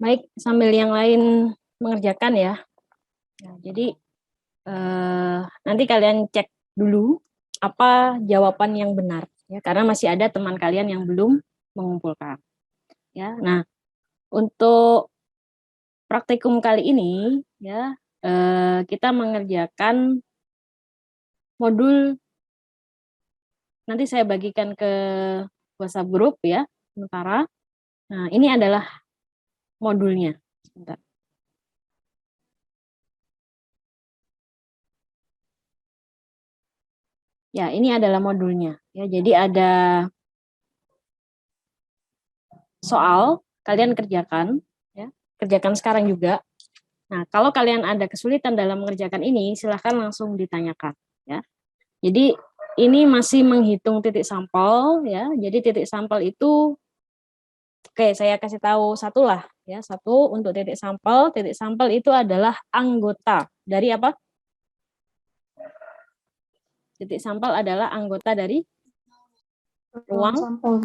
Baik, sambil yang lain mengerjakan ya. Nah, jadi nanti kalian cek dulu apa jawaban yang benar ya, karena masih ada teman kalian yang belum mengumpulkan. Ya, nah untuk praktikum kali ini ya kita mengerjakan modul, nanti saya bagikan ke WhatsApp grup ya sementara. Nah, ini adalah modulnya. Sebentar. Ya, ini adalah modulnya. Ya, jadi ada soal, kalian kerjakan, ya, kerjakan sekarang juga. Nah, kalau kalian ada kesulitan dalam mengerjakan ini, silahkan langsung ditanyakan. Ya, jadi ini masih menghitung titik sampel, ya. Jadi titik sampel itu, oke, saya kasih tahu satu lah, ya, satu untuk titik sampel. Titik sampel itu adalah anggota dari apa? Titik sampel adalah anggota dari ruang sampel.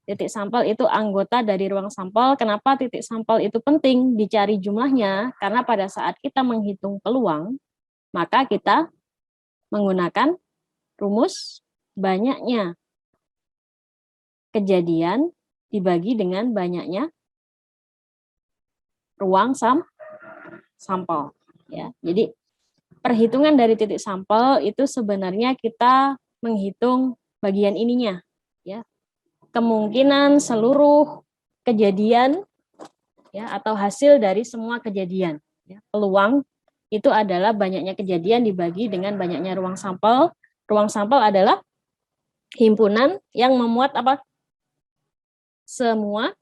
Titik sampel itu anggota dari ruang sampel. Kenapa titik sampel itu penting dicari jumlahnya? Karena pada saat kita menghitung peluang, maka kita menggunakan rumus banyaknya kejadian dibagi dengan banyaknya ruang sampel. Ya, jadi perhitungan dari titik sampel itu sebenarnya kita menghitung bagian ininya, ya, kemungkinan seluruh kejadian ya atau hasil dari semua kejadian. Ya, peluang itu adalah banyaknya kejadian dibagi dengan banyaknya ruang sampel. Ruang sampel adalah himpunan yang memuat apa? Semua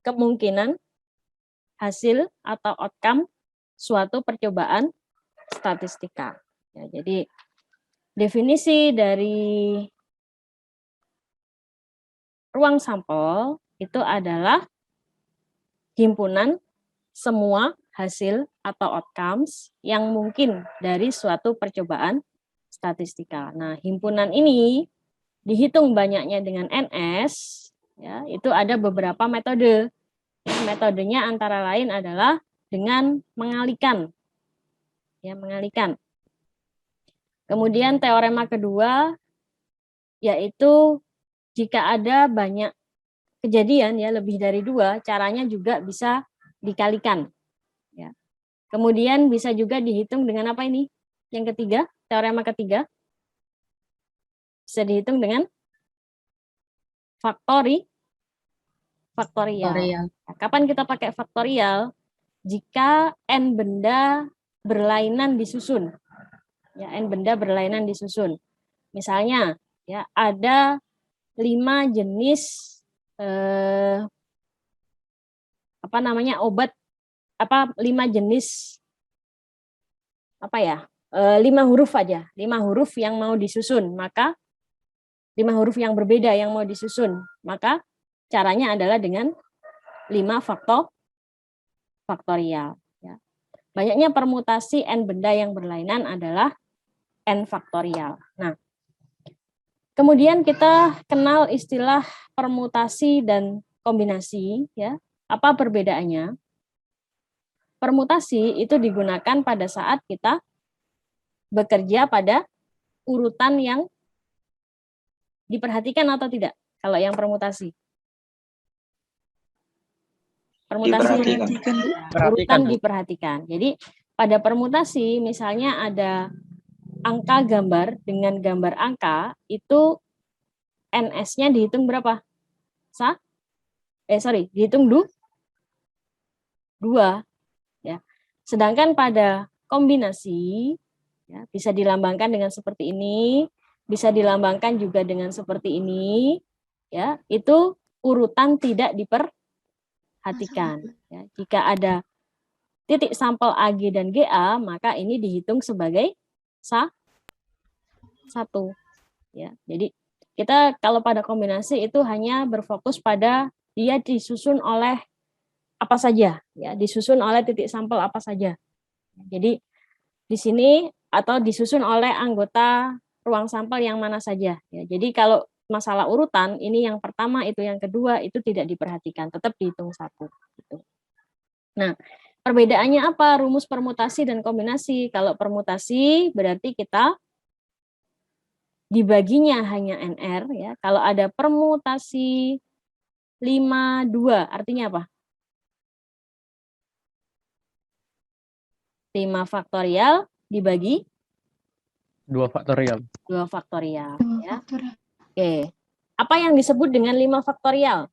kemungkinan hasil atau outcome suatu percobaan statistika. Ya, jadi definisi dari ruang sampel itu adalah himpunan semua hasil atau outcomes yang mungkin dari suatu percobaan statistika. Nah, himpunan ini dihitung banyaknya dengan NS, ya, itu ada beberapa metode. Ya, metodenya antara lain adalah dengan mengalikan. Ya, mengalikan. Kemudian teorema kedua yaitu jika ada banyak kejadian ya lebih dari 2, caranya juga bisa dikalikan. Ya. Kemudian bisa juga dihitung dengan apa ini? Yang ketiga, teorema ketiga bisa dihitung dengan faktorial. Nah, kapan kita pakai faktorial? Jika n benda berlainan disusun. Ya, n benda berlainan disusun. Misalnya, ya ada 5 jenis obat, 5 jenis 5 huruf aja, 5 huruf yang mau disusun, maka 5 huruf yang berbeda yang mau disusun, maka caranya adalah dengan 5 faktorial. Ya. Banyaknya permutasi n benda yang berlainan adalah n faktorial. Nah, kemudian kita kenal istilah permutasi dan kombinasi. Ya. Apa perbedaannya? Permutasi itu digunakan pada saat kita bekerja pada urutan yang diperhatikan atau tidak? Kalau yang permutasi. Urutan diperhatikan. Jadi pada permutasi misalnya ada angka gambar dengan gambar angka, itu NS-nya dihitung berapa? Dihitung 2. Ya. Sedangkan pada kombinasi ya, bisa dilambangkan dengan seperti ini, bisa dilambangkan juga dengan seperti ini, ya, itu urutan tidak diperhatikan. Ya. Jika ada titik sampel AG dan GA, maka ini dihitung sebagai satu. Ya, jadi kita kalau pada kombinasi itu hanya berfokus pada dia disusun oleh apa saja, ya, disusun oleh titik sampel apa saja. Jadi di sini atau disusun oleh anggota ruang sampel yang mana saja. Ya, jadi kalau masalah urutan, ini yang pertama, itu yang kedua, itu tidak diperhatikan, tetap dihitung 1. Gitu. Nah, perbedaannya apa? Rumus permutasi dan kombinasi. Kalau permutasi berarti kita dibaginya hanya NR, ya. Kalau ada permutasi 5, 2, artinya apa? 5 faktorial dibagi 2 faktorial. 2 faktorial. Ya. Oke. Apa yang disebut dengan 5 faktorial?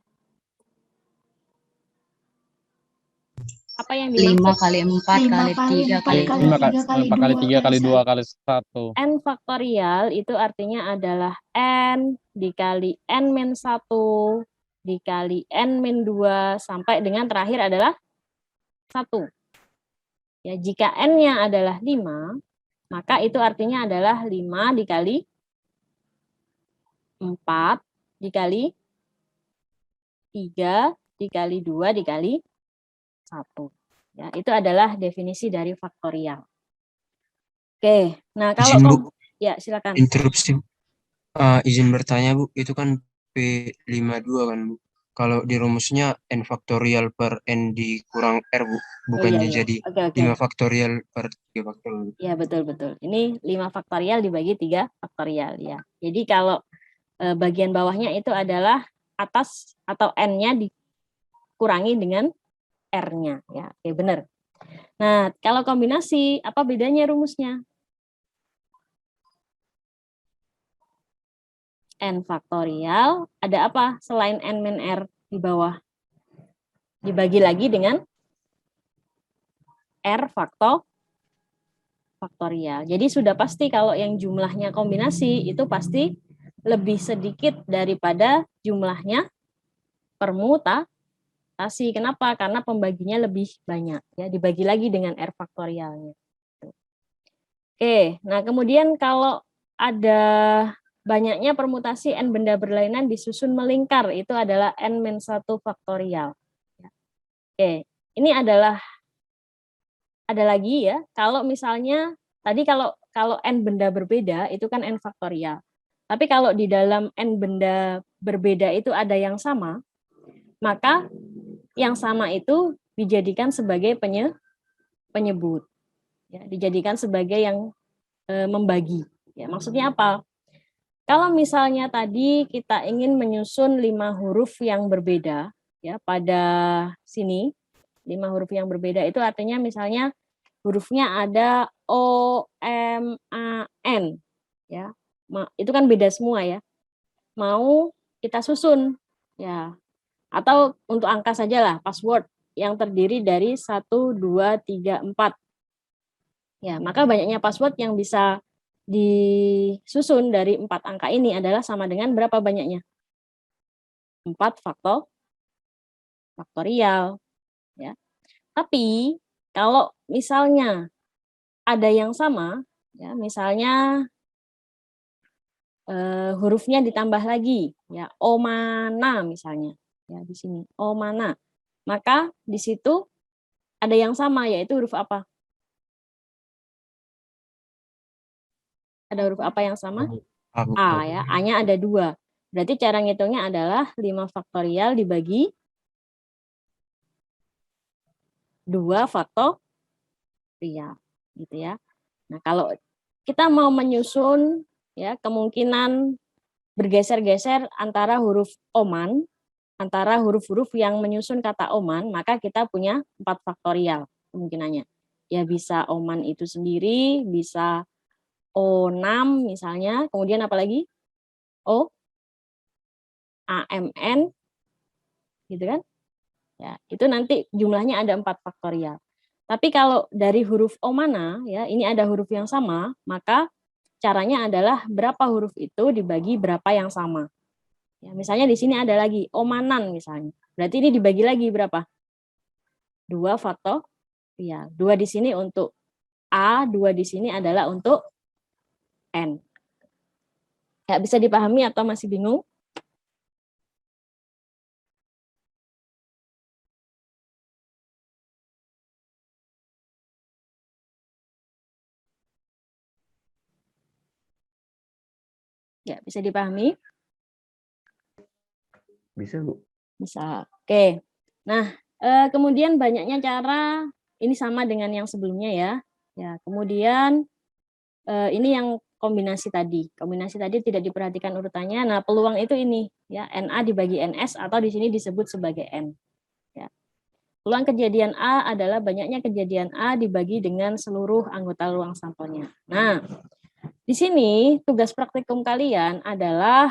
Apa yang dimaksud? 5 kali 4 kali 3 kali 5 kali 4 kali 3 kali 2 kali 1. N faktorial itu artinya adalah N dikali N-1 dikali N-2 sampai dengan terakhir adalah 1. Ya, jika N-nya adalah 5, maka itu artinya adalah 5 dikali 4 dikali 3 dikali 2 dikali 1. Ya, itu adalah definisi dari faktorial. Oke, nah kalau Izin, Bu. Ya, silakan. Interupsi. Izin bertanya, Bu. Itu kan P52 kan, Bu. Kalau di rumusnya N faktorial per N dikurang R, Bu. Bukannya iya. jadi Oke. 5 faktorial per 3 faktorial. Ya, betul. Ini 5 faktorial dibagi 3 faktorial, ya. Jadi kalau bagian bawahnya itu adalah atas atau N-nya dikurangi dengan R-nya, ya. Oke, benar. Nah, kalau kombinasi, apa bedanya rumusnya? N faktorial, ada apa selain N min R di bawah? Dibagi lagi dengan R faktorial. Jadi sudah pasti kalau yang jumlahnya kombinasi itu pasti lebih sedikit daripada jumlahnya permutasi. Kenapa? Karena pembaginya lebih banyak, ya, dibagi lagi dengan R faktorialnya. Oke, nah kemudian kalau ada banyaknya permutasi N benda berlainan disusun melingkar, itu adalah N-1 faktorial. Oke, ini ada lagi, ya, kalau misalnya tadi kalau N benda berbeda itu kan N faktorial. Tapi kalau di dalam N benda berbeda itu ada yang sama, maka yang sama itu dijadikan sebagai penyebut. Ya, dijadikan sebagai yang membagi. Ya, maksudnya apa? Kalau misalnya tadi kita ingin menyusun 5 huruf yang berbeda, ya, pada sini 5 huruf yang berbeda itu artinya misalnya hurufnya ada O, M, A, N, ya, itu kan beda semua, ya. Mau kita susun, ya, atau untuk angka sajalah password yang terdiri dari 1, 2, 3, 4. Ya, maka banyaknya password yang bisa disusun dari 4 angka ini adalah sama dengan berapa banyaknya? 4 faktorial, ya. Tapi kalau misalnya ada yang sama, ya, misalnya hurufnya ditambah lagi, ya, O mana misalnya, ya, di sini O mana, maka di situ ada yang sama, yaitu huruf apa? Ada huruf apa yang sama? A, ya, A-nya ada 2. Berarti cara ngitungnya adalah 5 faktorial dibagi 2 faktorial, gitu, ya. Nah, kalau kita mau menyusun, ya, kemungkinan bergeser-geser antara huruf oman, antara huruf-huruf yang menyusun kata oman, maka kita punya 4 faktorial kemungkinannya. Ya, bisa oman itu sendiri, bisa O6 misalnya, kemudian apa lagi? O, AMN, gitu kan? Ya, itu nanti jumlahnya ada 4 faktorial. Tapi kalau dari huruf O mana, ya, ini ada huruf yang sama, maka caranya adalah berapa huruf itu dibagi berapa yang sama. Ya, misalnya di sini ada lagi omanan misalnya. Berarti ini dibagi lagi berapa? 2 faktorial. 2 di sini untuk A, 2 di sini adalah untuk N. Ya, bisa dipahami atau masih bingung? Ya, bisa dipahami. Bisa, Bu. Bisa. Oke. Nah, kemudian banyaknya cara, ini sama dengan yang sebelumnya ya. Ya, kemudian ini yang kombinasi tadi. Kombinasi tadi tidak diperhatikan urutannya. Nah, peluang itu ini ya, NA dibagi NS atau di sini disebut sebagai N. Ya. Peluang kejadian A adalah banyaknya kejadian A dibagi dengan seluruh anggota ruang sampelnya. Nah, di sini tugas praktikum kalian adalah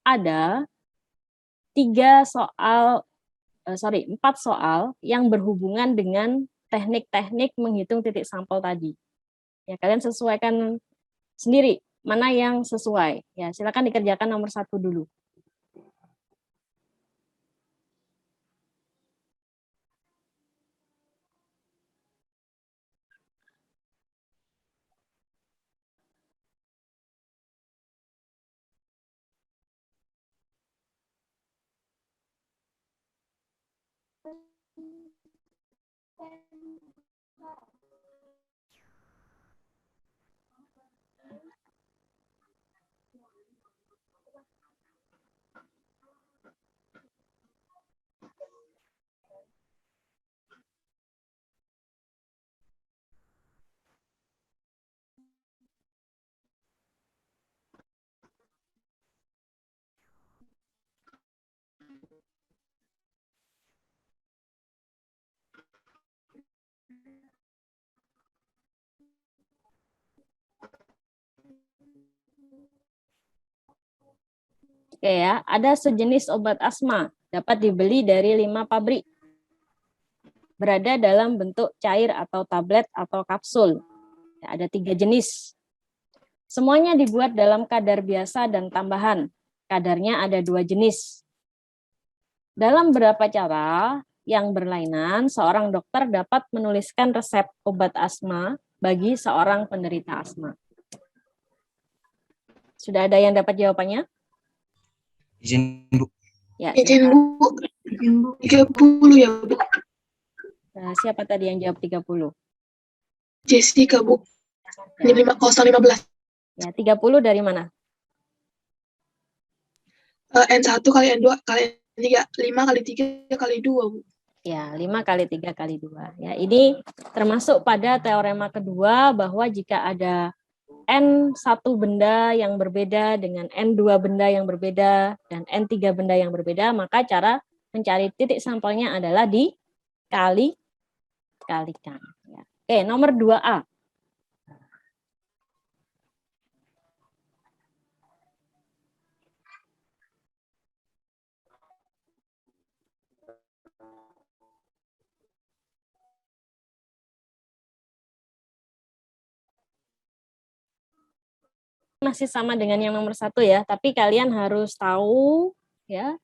ada 4 soal yang berhubungan dengan teknik-teknik menghitung titik sampel tadi. Ya, kalian sesuaikan sendiri mana yang sesuai. Ya, silakan dikerjakan nomor 1 dulu. Oke ya, ada sejenis obat asma dapat dibeli dari 5 pabrik. Berada dalam bentuk cair atau tablet atau kapsul. Ya, ada 3 jenis. Semuanya dibuat dalam kadar biasa dan tambahan. Kadarnya ada 2 jenis. Dalam beberapa cara yang berlainan, seorang dokter dapat menuliskan resep obat asma bagi seorang penderita asma. Sudah ada yang dapat jawabannya? Izin, Bu. Ya, Izin, Bu. 30 ya, Bu. siapa tadi yang jawab 30? Jessica, Bu. Ini 515. Ya, 30 dari mana? N1 kali N2 kali N3. 5 kali 3 kali 2, Bu. Ya, 5 kali 3 kali 2. Ya, ini termasuk pada teorema kedua bahwa jika ada N1 benda yang berbeda dengan N2 benda yang berbeda dan N3 benda yang berbeda, maka cara mencari titik sampelnya adalah dikalikan. Ya. Oke, nomor 2A. Masih sama dengan yang nomor 1 ya, tapi kalian harus tahu ya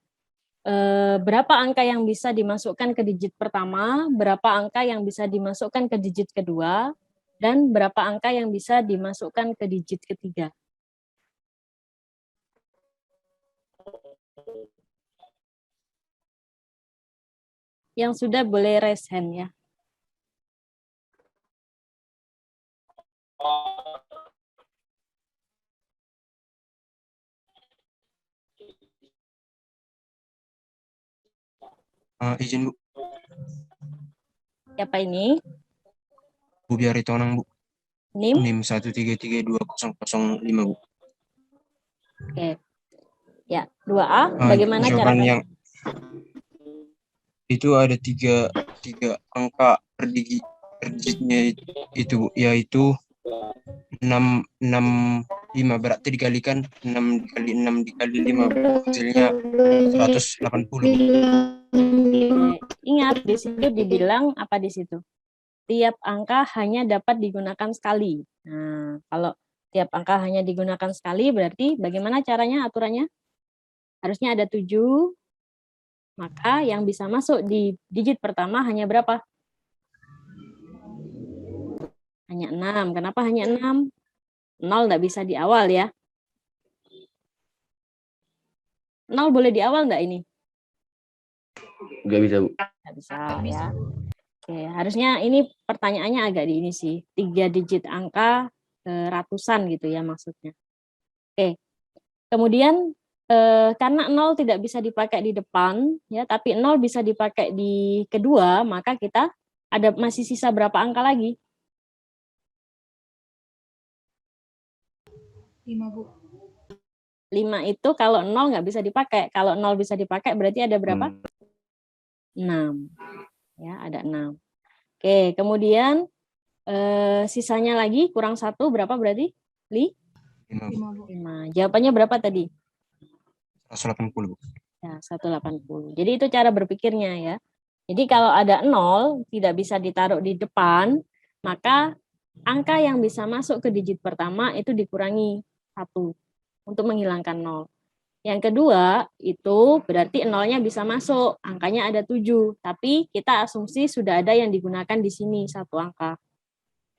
berapa angka yang bisa dimasukkan ke digit pertama, berapa angka yang bisa dimasukkan ke digit kedua, dan berapa angka yang bisa dimasukkan ke digit ketiga. Yang sudah boleh raise hand ya. Izin, Bu. Siapa ini? Bu Biaritonang, Bu. NIM? NIM 1332005, Bu. Oke. Ya, 2A, bagaimana jawaban caranya? yang itu ada tiga angka per digitnya itu, Bu, yaitu 665, berarti dikalikan 6 dikali 6 dikali 5, hasilnya 180. Ingat, di situ dibilang apa di situ? Tiap angka hanya dapat digunakan sekali. Nah, kalau tiap angka hanya digunakan sekali, berarti bagaimana caranya, aturannya? Harusnya ada 7, maka yang bisa masuk di digit pertama hanya berapa? Hanya 6. Kenapa hanya 6? 0 nggak bisa di awal ya. 0 boleh di awal nggak ini? Nggak bisa, Bu. Nggak bisa ya. Oke, harusnya ini pertanyaannya agak di ini sih. 3 digit angka ratusan gitu ya maksudnya. Oke. Kemudian karena 0 tidak bisa dipakai di depan, ya, tapi 0 bisa dipakai di kedua, maka kita masih sisa berapa angka lagi? 5, Bu. 5 itu kalau 0 nggak bisa dipakai. Kalau 0 bisa dipakai berarti ada berapa? 6. Ya, ada 6. Oke, kemudian sisanya lagi kurang 1 berapa berarti? 5, Bu. 5. Jawabannya berapa tadi? 180, Bu. Ya, 180. Jadi itu cara berpikirnya ya. Jadi kalau ada 0 tidak bisa ditaruh di depan, maka angka yang bisa masuk ke digit pertama itu dikurangi 1 untuk menghilangkan 0. Yang kedua, itu berarti 0-nya bisa masuk, angkanya ada 7, tapi kita asumsi sudah ada yang digunakan di sini, satu angka.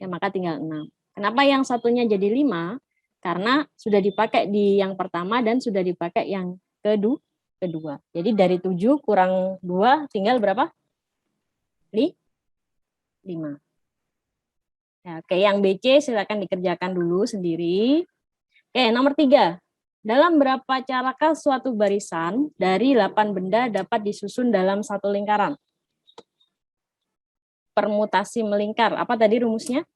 Ya, maka tinggal 6. Kenapa yang satunya jadi 5? Karena sudah dipakai di yang pertama dan sudah dipakai yang kedua. Jadi dari 7 kurang 2 tinggal berapa? 5. Ya, oke, yang BC silakan dikerjakan dulu sendiri. Oke, nomor 3. Dalam berapa carakah suatu barisan dari 8 benda dapat disusun dalam satu lingkaran? Permutasi melingkar. Apa tadi rumusnya?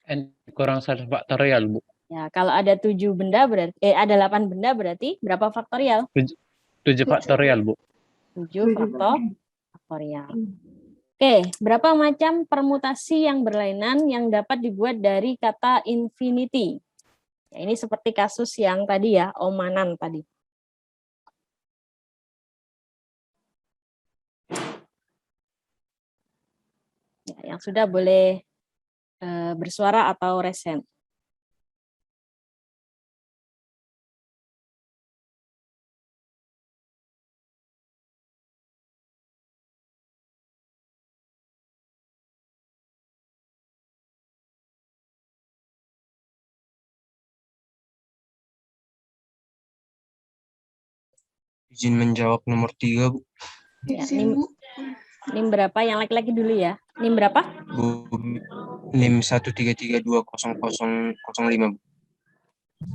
N kurang 1 faktorial, Bu. Ya, kalau ada 7 benda berarti ada 8 benda berarti berapa faktorial? 7 faktorial, Bu. 7 faktorial. Oke, berapa macam permutasi yang berlainan yang dapat dibuat dari kata infinity? Ya, ini seperti kasus yang tadi ya, omanan tadi. Ya, yang sudah boleh bersuara atau resen. Izin menjawab nomor 3, Bu. Ya, Izin, Bu. NIM berapa? Yang laki-laki dulu ya. NIM berapa? Bu, NIM 133200005, Bu.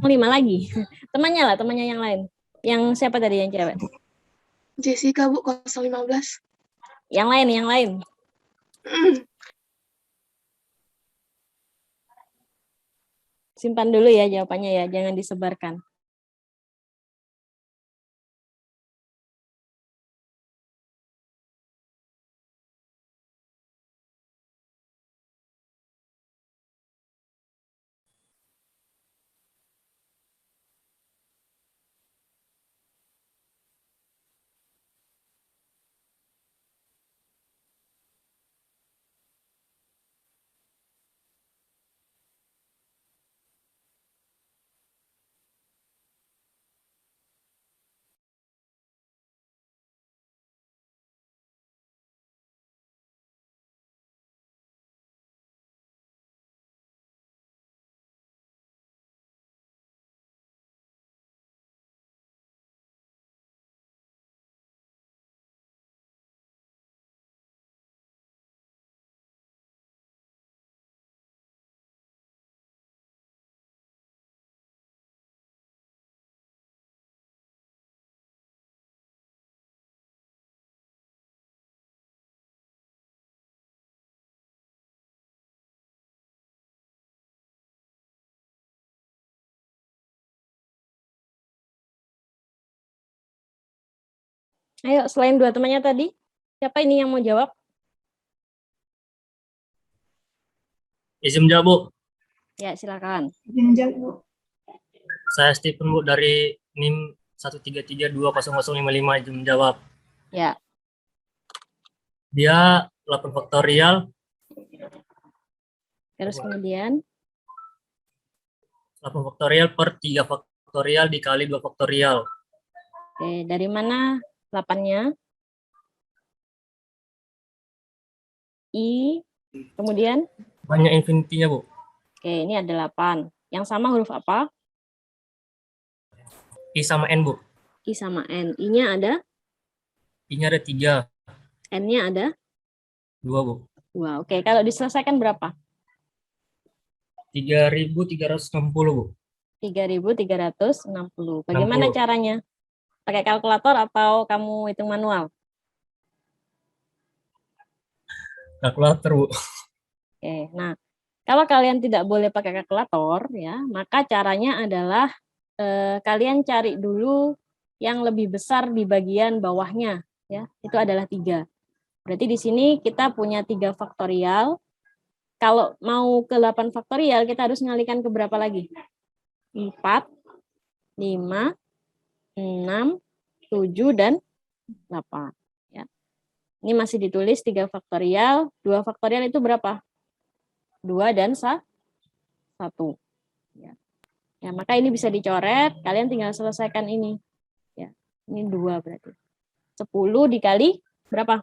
5 lagi. Temannya lah, temannya yang lain. Yang siapa tadi yang cewek? Jessica, Bu, 015. Yang lain. Simpan dulu ya jawabannya ya, jangan disebarkan. Ayo, selain 2 temannya tadi, siapa ini yang mau jawab? Izin menjawab, Bu. Ya, silakan. Izin menjawab, Bu. Saya Stephen, Bu, dari NIM 133200055. Izin menjawab. Ya. Dia 8 faktorial. Terus kemudian 8 faktorial per 3 faktorial dikali 2 faktorial. oke, dari mana 8-nya? I, kemudian? Banyak infinity-nya, Bu. Oke, ini ada 8. Yang sama huruf apa? I sama N, Bu. I sama N. I-nya ada? I-nya ada 3. N-nya ada? 2, Bu. 2. Oke, kalau diselesaikan berapa? 3.360, Bu. 3.360. Bagaimana 60. caranya? Pakai kalkulator atau kamu hitung manual? Kalkulator, Bu. Oke, nah kalau kalian tidak boleh pakai kalkulator ya, maka caranya adalah kalian cari dulu yang lebih besar di bagian bawahnya ya, itu adalah 3. Berarti di sini kita punya 3 faktorial. Kalau mau ke 8 faktorial kita harus ngalikan ke berapa lagi? 4, 5, 6, 7 dan 8 ya. Ini masih ditulis 3 faktorial, 2 faktorial itu berapa? 2 dan 1. Ya. Ya, maka ini bisa dicoret, kalian tinggal selesaikan ini. Ya. Ini 2 berarti. 10 dikali berapa?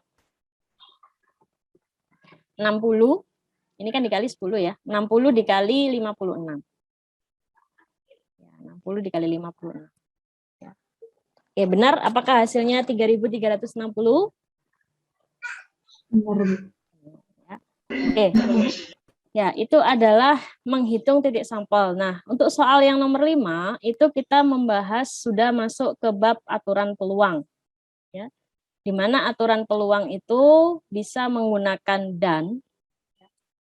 60. Ini kan dikali 10 ya. 60 dikali 56. Ya, 60 dikali 56. Ya. Oke, benar apakah hasilnya 3.360? Benar, Bu. Ya. Oke. Ya, itu adalah menghitung titik sampel. Nah, untuk soal yang nomor 5, itu kita membahas sudah masuk ke bab aturan peluang. Ya. Di mana aturan peluang itu bisa menggunakan dan,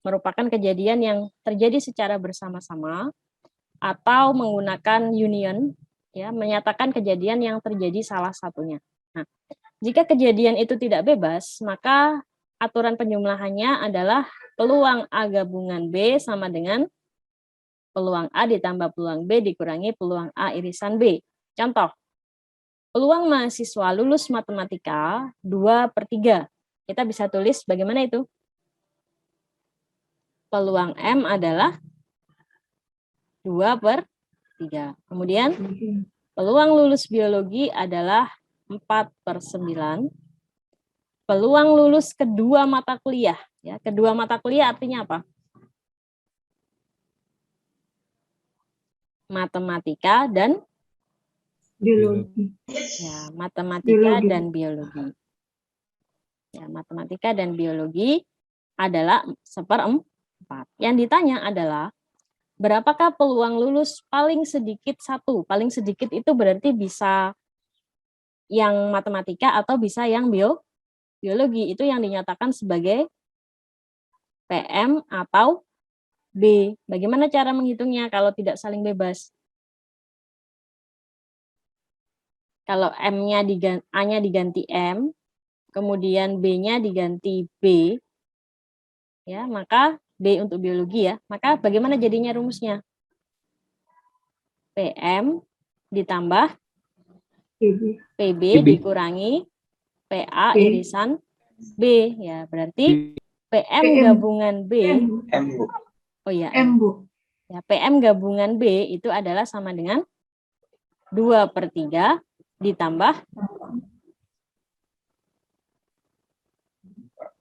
merupakan kejadian yang terjadi secara bersama-sama, atau menggunakan union, ya, menyatakan kejadian yang terjadi salah satunya. Nah, jika kejadian itu tidak bebas, maka aturan penjumlahannya adalah peluang A gabungan B sama dengan peluang A ditambah peluang B dikurangi peluang A irisan B. Contoh, peluang mahasiswa lulus matematika 2/3. Kita bisa tulis bagaimana itu? Peluang M adalah 2/3. Kemudian peluang lulus biologi adalah 4/9. Peluang lulus kedua mata kuliah, ya, kedua mata kuliah artinya apa? Matematika dan Biologi. ya, matematika Biologi. dan biologi. Ya, matematika dan biologi adalah 1/4. Yang ditanya adalah berapakah peluang lulus paling sedikit 1? Paling sedikit itu berarti bisa yang matematika atau bisa yang biologi. Itu yang dinyatakan sebagai PM atau B. Bagaimana cara menghitungnya kalau tidak saling bebas? Kalau A-nya diganti M, kemudian B-nya diganti B, ya, maka B untuk biologi ya. Maka bagaimana jadinya rumusnya? PM ditambah PB dikurangi PA B. irisan B, ya, berarti PM gabungan B. M, Bu. Oh ya, M, Bu. ya, PM gabungan B itu adalah sama dengan 2/3 ditambah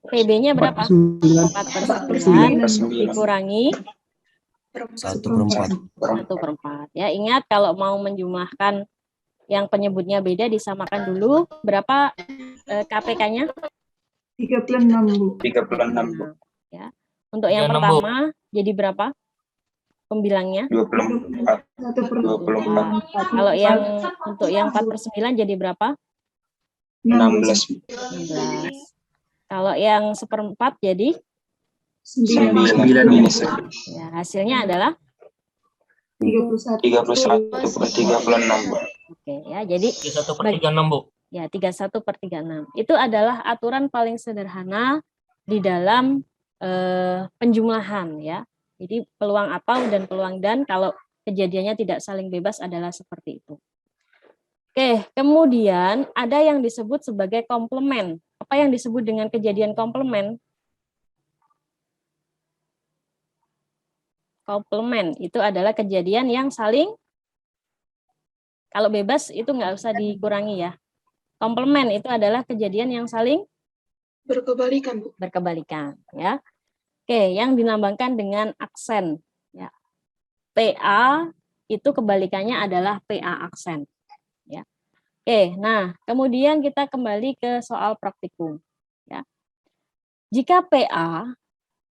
PB-nya berapa? 4/9 dikurangi 1/4. 1/4. Ya, ingat kalau mau menjumlahkan yang penyebutnya beda disamakan dulu. Berapa KPK-nya? 36, Bu. 36, Bu. Ya. Untuk yang 36, Bu. pertama jadi berapa? Pembilangnya? 24. 1/4. Kalau yang untuk yang 4/9 jadi berapa? 16. 16. Kalau yang 1/4 jadi 9. ya, hasilnya adalah 31/36, Bu. oke ya. Jadi 31/36, Bu. ya 31/36. Itu adalah aturan paling sederhana di dalam penjumlahan ya. Jadi peluang atau dan peluang dan kalau kejadiannya tidak saling bebas adalah seperti itu. Oke, kemudian ada yang disebut sebagai komplement. Apa yang disebut dengan kejadian komplement? Komplement itu adalah kejadian yang saling, kalau bebas itu nggak usah dikurangi ya. Komplement itu adalah kejadian yang saling Berkebalikan, Bu. berkebalikan ya. Oke, yang dilambangkan dengan aksen ya. PA itu kebalikannya adalah PA aksen ya. Oke, nah kemudian kita kembali ke soal praktikum ya. Jika PA,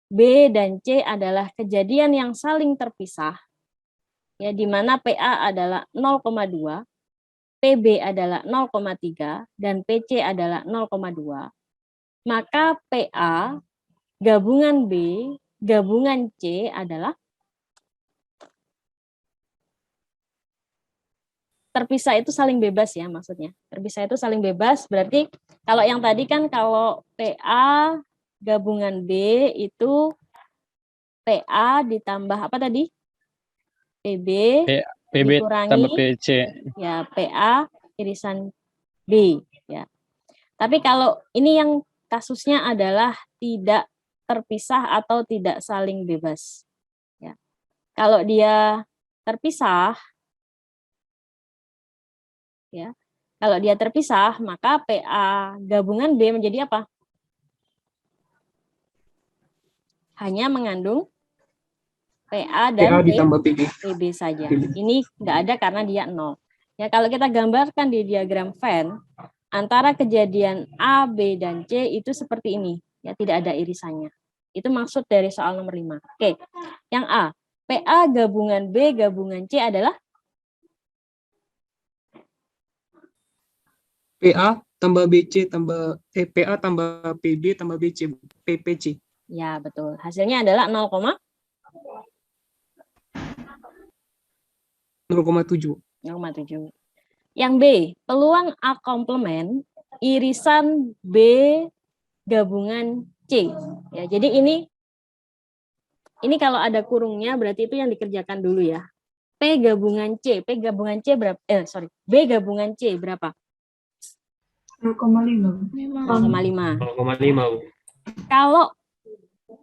B dan C adalah kejadian yang saling terpisah ya, di mana PA adalah 0,2, PB adalah 0,3, dan PC adalah 0,2, maka PA gabungan B gabungan C adalah terpisah itu saling bebas ya maksudnya. Terpisah itu saling bebas berarti kalau yang tadi kan kalau PA gabungan B itu PA ditambah apa tadi? PB PB dikurangi tambah PC. ya PA irisan B ya. Tapi kalau ini yang kasusnya adalah tidak terpisah atau tidak saling bebas ya. Kalau dia terpisah ya. Kalau dia terpisah maka PA gabungan B menjadi apa? Hanya mengandung PA dan PA ditambah PB. PB saja. Ini nggak ada karena dia 0. Ya, kalau kita gambarkan di diagram Venn, antara kejadian A, B, dan C itu seperti ini. Ya, tidak ada irisannya. Itu maksud dari soal nomor 5. Oke, yang A. PA gabungan B gabungan C adalah? PA tambah BC tambah PA tambah PB tambah BC PPC. Ya, betul. Hasilnya adalah 0,7. 0,7. Yang B, peluang A komplement irisan B gabungan C. Ya, jadi ini kalau ada kurungnya berarti itu yang dikerjakan dulu ya. P gabungan C berapa? B gabungan C berapa? 0,5. 0,5. 0,5, Bu. Kalau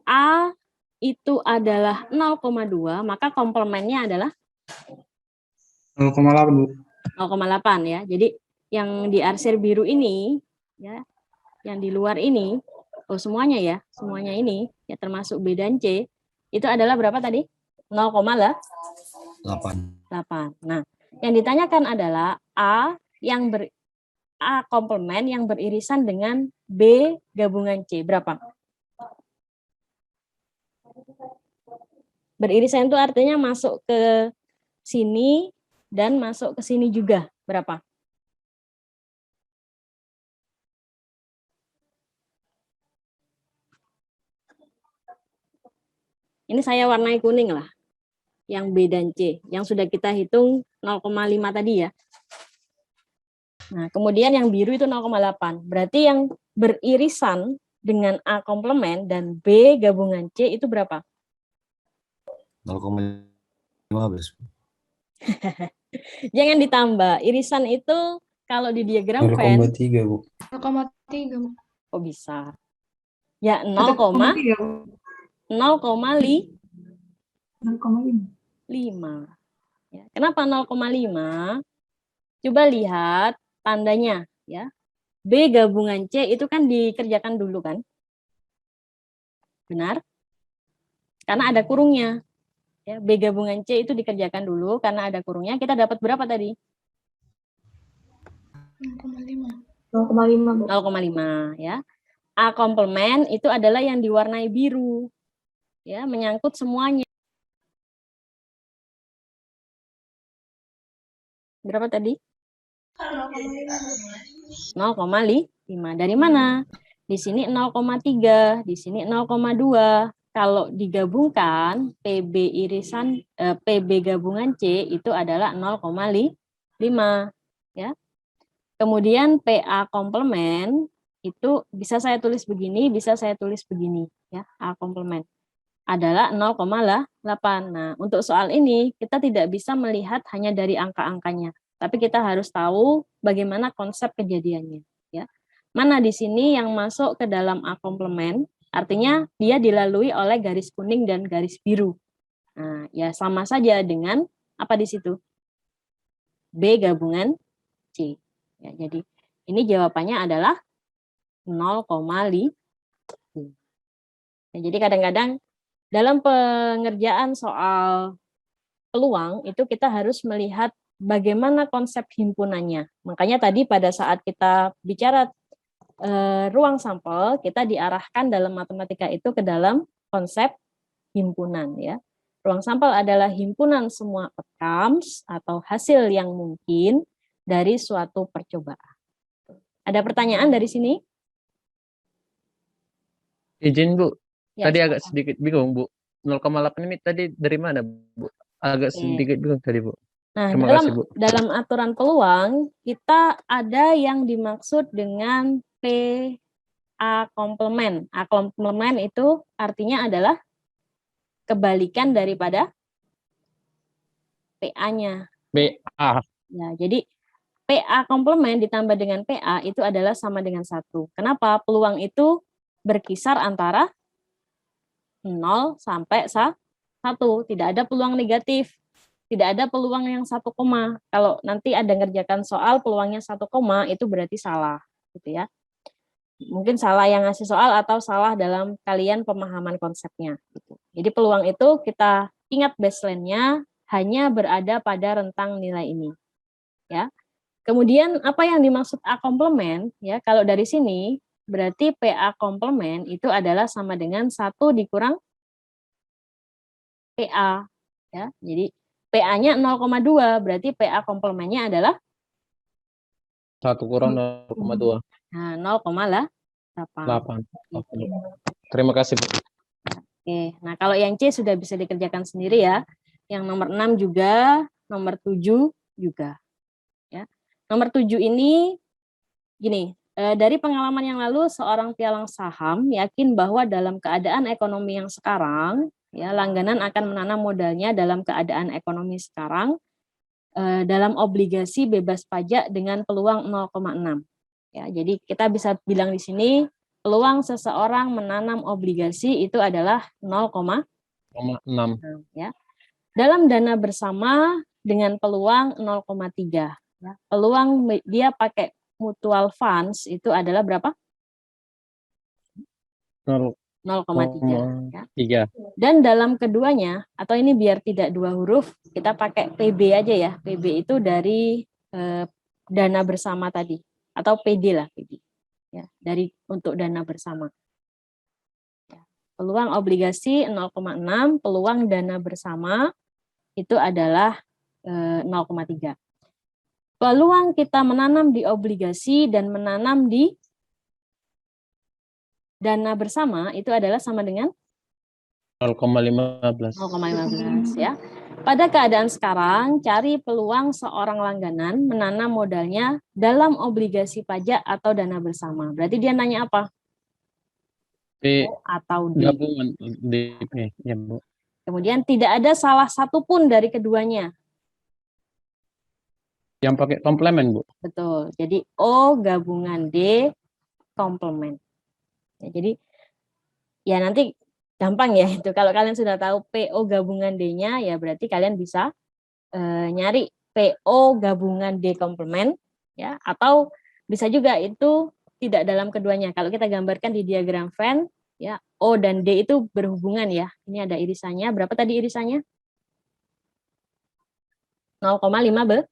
A itu adalah 0,2, maka komplemennya adalah 0,8, Bu. 0,8 ya. Jadi yang di arsir biru ini ya, yang di luar ini, semuanya ya, semuanya ini ya termasuk B dan C, itu adalah berapa tadi? 0,8. Nah, yang ditanyakan adalah A komplement yang beririsan dengan B gabungan C berapa? Beririsan itu artinya masuk ke sini dan masuk ke sini juga. Berapa? Ini saya warnai kuning lah. Yang B dan C. Yang sudah kita hitung 0,5 tadi ya. Nah, kemudian yang biru itu 0,8. Berarti yang beririsan dengan A komplement dan B gabungan C itu berapa? 0,15. Jangan ditambah. Irisan itu kalau di diagram Venn 0,3, Bu. 0,3. kok bisa? Ya 0,5. 0,5. Ya, kenapa 0,5? Coba lihat tandanya ya. B gabungan C itu kan dikerjakan dulu kan? Benar? Karena ada kurungnya. Ya, B gabungan C itu dikerjakan dulu karena ada kurungnya. Kita dapat berapa tadi? 0,5. 0,5 ya. A komplement itu adalah yang diwarnai biru. Ya, menyangkut semuanya. Berapa tadi? 0,5. Dari mana? Di sini 0,3, di sini 0,2. Kalau digabungkan PB PB gabungan C itu adalah 0,5 ya. Kemudian PA komplement itu bisa saya tulis begini, bisa saya tulis begini ya. A komplement adalah 0,8. Nah, untuk soal ini kita tidak bisa melihat hanya dari angka-angkanya, tapi kita harus tahu bagaimana konsep kejadiannya ya. Mana di sini yang masuk ke dalam A komplement, artinya dia dilalui oleh garis kuning dan garis biru. Nah, ya sama saja dengan apa di situ? B gabungan C. Ya, jadi ini jawabannya adalah 0,5. Ya, jadi kadang-kadang dalam pengerjaan soal peluang itu kita harus melihat bagaimana konsep himpunannya. Makanya tadi pada saat kita bicara ruang sampel, kita diarahkan dalam matematika itu ke dalam konsep himpunan ya. Peluang sampel adalah himpunan semua outcomes atau hasil yang mungkin dari suatu percobaan. Ada pertanyaan dari sini? Izin Bu, Ya, tadi agak silakan. sedikit bingung Bu. 0,8 ini tadi dari mana Bu? Agak Oke. sedikit bingung tadi Bu. Nah, Terima kasih Bu. dalam aturan peluang, kita ada yang dimaksud dengan PA komplement. A komplement itu artinya adalah kebalikan daripada PA-nya. BA. Ya, jadi PA komplement ditambah dengan PA itu adalah sama dengan 1. Kenapa? Peluang itu berkisar antara 0 sampai 1. Tidak ada peluang negatif. Tidak ada peluang yang 1 koma. Kalau nanti ada ngerjakan soal peluangnya 1 koma, itu berarti salah. Gitu ya. Mungkin salah yang ngasih soal atau salah dalam kalian pemahaman konsepnya. Gitu. Jadi peluang itu kita ingat baseline-nya hanya berada pada rentang nilai ini. Ya. Kemudian apa yang dimaksud A komplement? Ya, kalau dari sini berarti PA komplement itu adalah sama dengan 1 dikurang PA. Ya. Jadi PA-nya 0,2, berarti PA komplementnya adalah 1 kurang 0,2. nah, 0,8. 8. Gitu. Terima kasih Bu. Oke, nah kalau yang C sudah bisa dikerjakan sendiri ya. Yang nomor 6 juga, nomor 7 juga. Ya. Nomor 7 ini gini, dari pengalaman yang lalu seorang pialang saham yakin bahwa dalam keadaan ekonomi yang sekarang, ya langganan akan menanam modalnya dalam keadaan ekonomi sekarang dalam obligasi bebas pajak dengan peluang 0,6. Ya, jadi kita bisa bilang di sini peluang seseorang menanam obligasi itu adalah 0,6. Ya. Dalam dana bersama dengan peluang 0,3. Ya. Peluang dia pakai mutual funds itu adalah berapa? 0,3. Ya. Dan dalam keduanya, atau ini biar tidak 2 huruf, kita pakai PB aja ya. PB itu dari dana bersama tadi, atau PD lah, PD. Ya, dari untuk dana bersama. Ya. Peluang obligasi 0,6, peluang dana bersama itu adalah 0,3. Peluang kita menanam di obligasi dan menanam di dana bersama itu adalah sama dengan 0,15. 0,15 ya. Pada keadaan sekarang, cari peluang seorang langganan menanam modalnya dalam obligasi pajak atau dana bersama. Berarti dia nanya apa? P O atau D. gabungan DP ya Bu. Kemudian tidak ada salah satu pun dari keduanya. Yang pakai komplement Bu. Betul. Jadi O gabungan D komplement. Ya, jadi ya nanti gampang ya itu. Kalau kalian sudah tahu PO gabungan D-nya ya berarti kalian bisa nyari PO gabungan D komplement ya, atau bisa juga itu tidak dalam keduanya. Kalau kita gambarkan di diagram Venn ya, O dan D itu berhubungan ya. Ini ada irisannya. Berapa tadi irisannya? 0,15.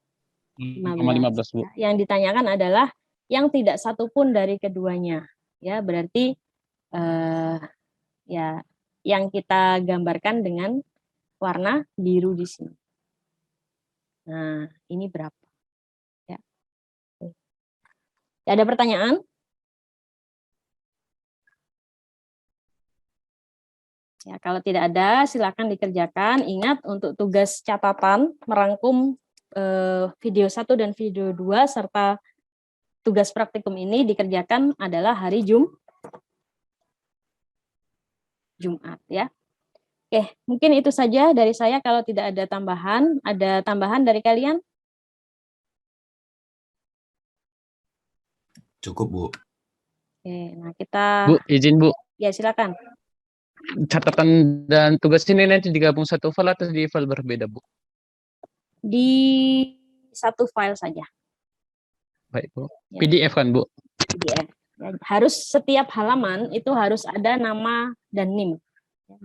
0,15 Bu. Yang ditanyakan adalah yang tidak satu pun dari keduanya. Ya, berarti ya yang kita gambarkan dengan warna biru di sini. Nah, ini berapa? Ya. Ada pertanyaan? Ya, kalau tidak ada, silakan dikerjakan. Ingat untuk tugas catatan merangkum video 1 dan video 2 serta tugas praktikum ini dikerjakan adalah hari Jumat ya. Oke, mungkin itu saja dari saya. Kalau tidak ada tambahan dari kalian? Cukup Bu. Oke, nah kita Bu, izin Bu. ya silakan. Catatan dan tugas ini nanti digabung satu file atau di file berbeda Bu? Di satu file saja. Baik Bu. Ya. PDF kan Bu? PDF. Ya, harus setiap halaman itu harus ada nama dan NIM.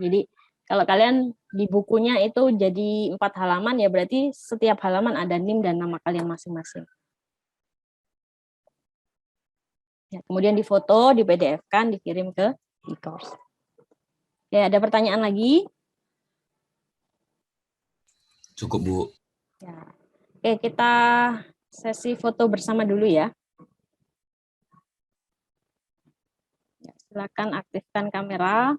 Jadi kalau kalian di bukunya itu jadi 4 halaman ya berarti setiap halaman ada NIM dan nama kalian masing-masing. Ya, kemudian difoto, di PDF-kan, dikirim ke e-course. Ya, ada pertanyaan lagi? Cukup, Bu. Ya. Oke, kita sesi foto bersama dulu ya. Ya, silakan aktifkan kamera.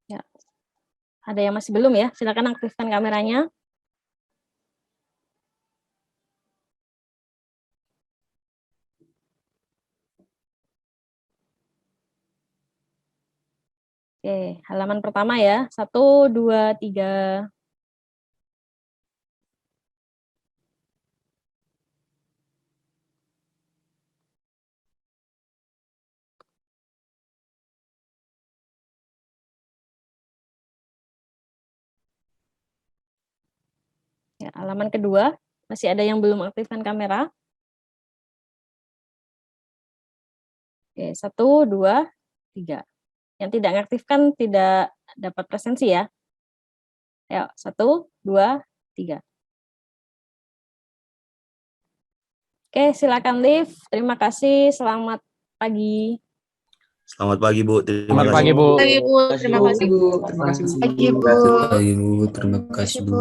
Ya. Ada yang masih belum ya? Silakan aktifkan kameranya. Oke, halaman pertama ya. 1, 2, 3. Ya, halaman kedua. Masih ada yang belum aktifkan kamera? Oke, 1, 2, 3. Yang tidak mengaktifkan tidak dapat presensi ya. Ayo, 1, 2, 3. Oke, silakan live. Terima kasih. Selamat pagi. Selamat pagi, Bu. Terima Selamat kasih. pagi, Bu. Pagi, Bu. Terima kasih. Bu, terima kasih Bu. Pagi, Bu. Pagi, Bu. Terima kasih, Bu.